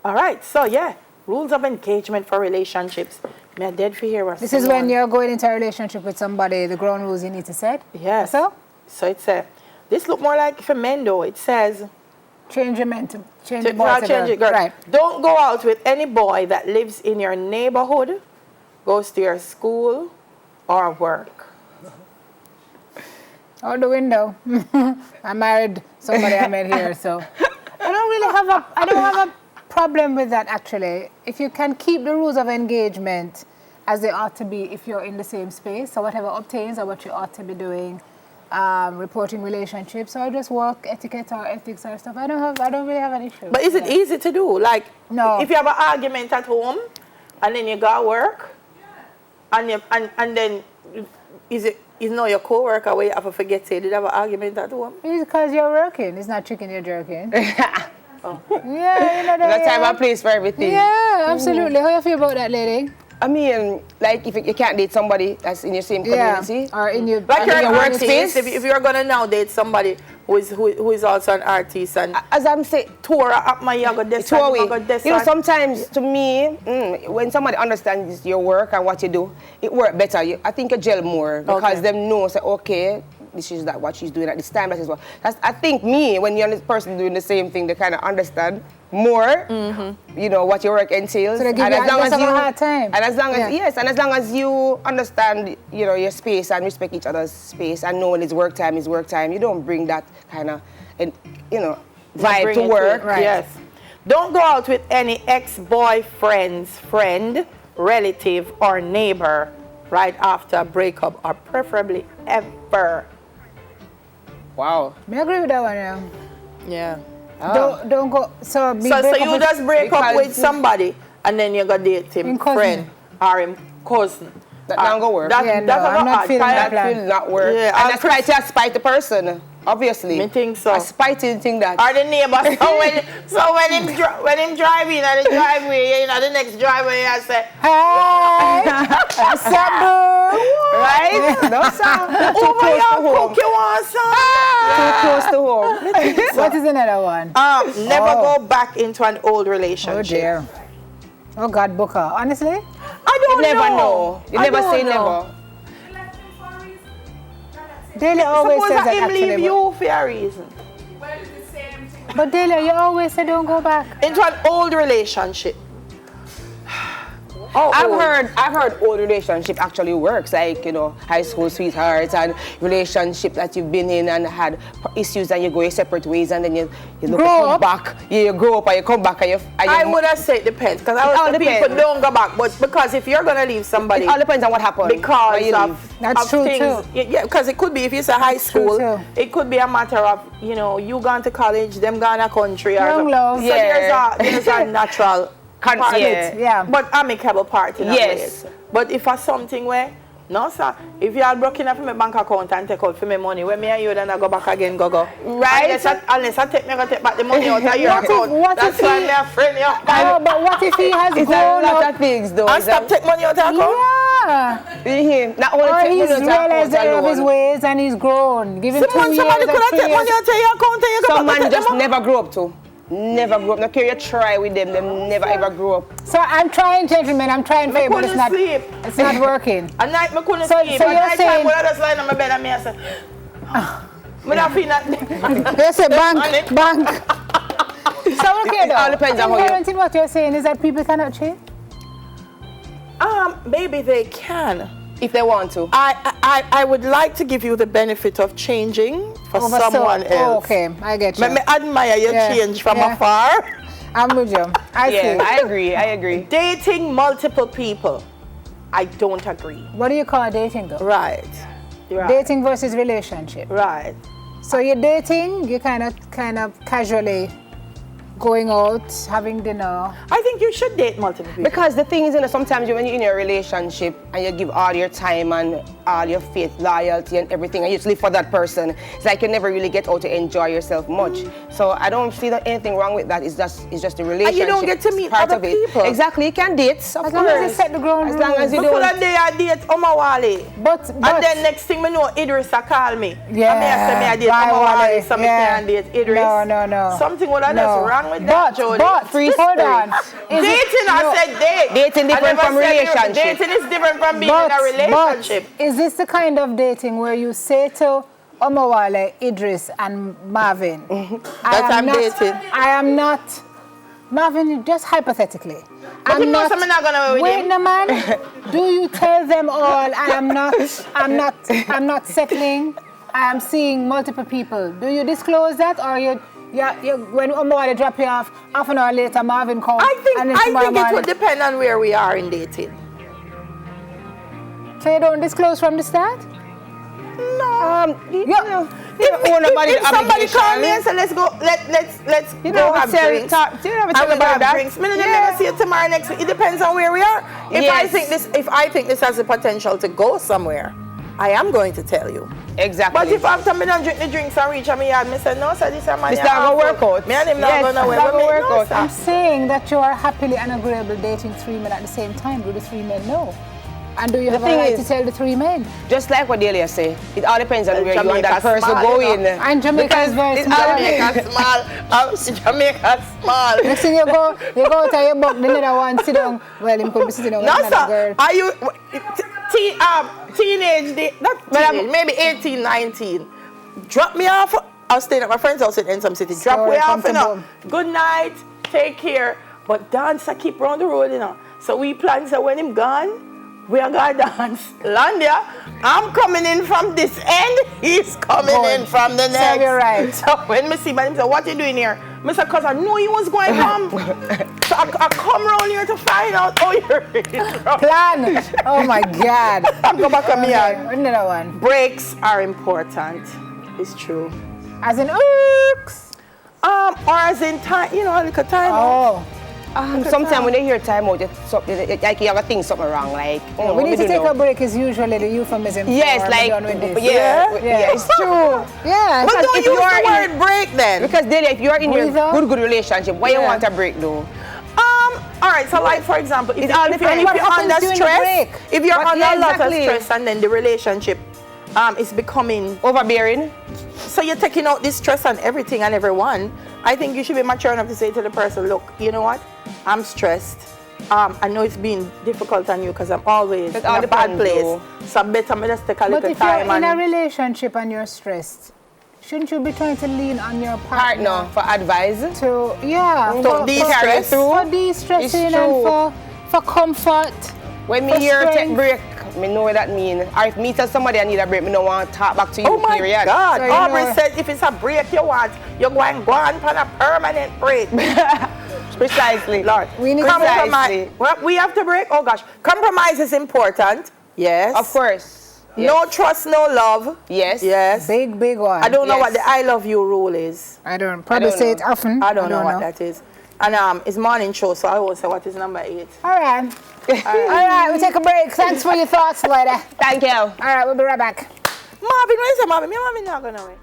All right, so yeah, rules of engagement for relationships. Me a dead for here. This is when you're going into a relationship with somebody, the ground rules you need to set? Yes. So it's this look more like for men though. It says, change your mental, change the boy. Change it, girl. Right. Don't go out with any boy that lives in your neighborhood, goes to your school, or work. Out the window. I married somebody I met here, so I don't have a problem with that actually. If you can keep the rules of engagement as they ought to be if you're in the same space, so whatever obtains or what you ought to be doing, reporting relationships or just work etiquette or ethics or stuff. I don't really have an issue. But is it easy to do? Like, no. If you have an argument at home and then you go to work and then is your co-worker where you have to forget to did you have an argument at home? It's because you're working. It's not chicken you're jerking. Oh. Yeah, That's time and place for everything. Yeah, absolutely. How you feel about that, lady? I mean, like if you can't date somebody that's in your same community, or in your like you're an workspace. If you're gonna now date somebody who is also an artist and as I'm saying, tour up my yoga this you know, sometimes to me, when somebody understands your work and what you do, it works better. I think you gel more because them know say okay, this is what she's doing at this time. That is what. I think when you're the person doing the same thing, they kind of understand more. You know what your work entails. So they give you a hard time. And as long as and as long as you understand, you know, your space and respect each other's space and know when it's work time, you don't bring that kind of, vibe to work. Right. Yes. Don't go out with any ex-boyfriend's friend, relative, or neighbor right after a breakup, or preferably ever. Wow. I agree with that one, yeah. Yeah. Don't go. So you just break up with somebody and then you go date him friend or him cousin. That don't go work. I'm not feeling that will not work. Yeah, and that's spite the person. Obviously. I think so. A spiting thing that. Or the neighbor. So when him driving at the driveway, the next driveway, I say, hey, Sabu. Right? No, sir. Over your cook, you want some? Too close to home. What is another one? Never go back into an old relationship. Oh dear. Oh God, Booker. Honestly? I don't know. You never know. You never say never. Delia always says that him actually. Leave you for a reason. Well, it's the same thing. But Delia, you always say don't go back. Into an old relationship. I've heard old relationship actually works, like, you know, high school sweethearts and relationship that you've been in and had issues and you go your separate ways and then you come back. You grow up and you come back and you I would have said it depends because I was people don't go back, but because if you're gonna leave somebody, it all depends on what happened. Because of that's true things, too. Yeah, because it could be if it's a high school, it could be a matter of you gone to college, them gone to country, young love. So there's a natural. Yeah. But amicable part in yes. Ways. But if it's something where, no sir, if you are broken up from my bank account and take out for my money, when me and you then I go back again, go. Right? Unless I take back the money out of your account. That's why I'm afraid you. But what if he has grown a lot up? Of things though. And stop take money out of account? Yeah. Not only he's realized of his ways and he's grown. Give him 2 years. Somebody could have take money out of your account and you go back. Someone just never grew up to. Never grew up. No care you try with them never ever grew up. So I'm trying, gentlemen. I'm trying for you, but it's not working. At night I couldn't sleep. So you're saying when I just lie on my bed and me I say, I don't feel that. They say bank. So okay though. It all depends on how you. What you're saying is that people cannot change? Maybe they can. If they want to. I would like to give you the benefit of changing for someone else. Oh, okay, I get you. Let me admire your change from afar. I'm with you. I see. I agree. Dating multiple people. I don't agree. What do you call dating though? Right. Dating versus relationship. Right. So you're dating, you kind of casually going out, having dinner. I think you should date multiple people. Because the thing is, sometimes when you're in a relationship and you give all your time and all your faith, loyalty and everything, and you just live for that person, it's like you never really get out to enjoy yourself much. So I don't see anything wrong with that. It's just a relationship. And you don't get to meet other people. Exactly, you can date. As long as you set the ground rules. As long as you don't. I date Omawale. But and then next thing we know, Idris call me. Yeah. I date Omawale, so I can't date Idris. No. Something would have just wrong wrong with that, Jody? But, Free hold spirit. on. Dating, I said date. Dating different from relationship. Dating is different from being in a relationship. But is this the kind of dating where you say to Omawale, Idris, and Marvin, That I'm dating. I am not, Marvin, just hypothetically. But you know something not gonna with wait him. a man. Do you tell them all I'm not settling? I am seeing multiple people. Do you disclose that, or you when Omawale drop you off, half an hour later Marvin calls? I think it would depend on where we are in dating. So you don't disclose from the start? No. If somebody call me and say let's go, let's go have drinks. Drinks. Me never see it tomorrow next week. It depends on where we are. If I think this has the potential to go somewhere, I am going to tell you. Exactly. But if after me done drink the drinks and reach me yard, me say no, sir, this is my. It's not gonna work out. Me and him not gonna work out. I'm saying that you are happily and agreeable dating 3 men at the same time. Do the 3 men know? And do you have a right to tell the 3 men? Just like what Delia say, it all depends on where you Jamaica and that person small, go you in. know. And Jamaica is very small. Jamaica small. Jamaica small. Next thing you go out and you buck the other one, sit down. Well, him could be sitting down with another girl. Are you teenage, maybe 18, 19. Drop me off. I was staying at my friend's house in some city. Drop me off, you know. Good night, take care. But dance, I keep round the road, you know. So we plan, so when him gone, we are going to dance. Landia, I'm coming in from this end, he's coming in from the next. So you're right. So when me see him say, what you doing here? I said, because I knew he was going to come. So I come around here to find out how you're Plan. Oh my God. I'll go back on me. Another one. Breaks are important. It's true. As in, oops. Or as in time, you know, like a time out. Sometimes when they hear time out, like you have to think something wrong. Like, we need to take a break is usually the euphemism for done with this. Yeah, it's true. Yeah. But don't use the word break then. Because Delia, if you are in your good relationship, why you want a break though? All right, so like for example, if you're under stress, if you're under a lot of stress and then the relationship is becoming overbearing, so you're taking out this stress on everything and everyone, I think you should be mature enough to say to the person, look, you know what, I'm stressed. I know it's been difficult on you because I'm always in a bad place. So better me just take a little time. But if you're in a relationship and you're stressed, shouldn't you be trying to lean on your partner for advice? To de-stress. For de-stressing and for comfort. When me hear take break, me know what that means. Or if me tell somebody I need a break, me don't want to talk back to you, period. Oh my God. So Aubrey said if it's a break you want, you're going to go on for a permanent break. Precisely. Lord. We need compromise. Well, we have to break. Oh gosh. Compromise is important. Yes. Of course. No trust, no love. Yes. Yes. Big one. I don't know what the I love you rule is. I don't. Probably say it often. I don't know what that is. And it's morning show, so I won't say what is number 8. All right. All right, we'll take a break. Thanks for your thoughts, lady. Thank you. All right, we'll be right back. Marvin, where is Marvin? Marvin not going away.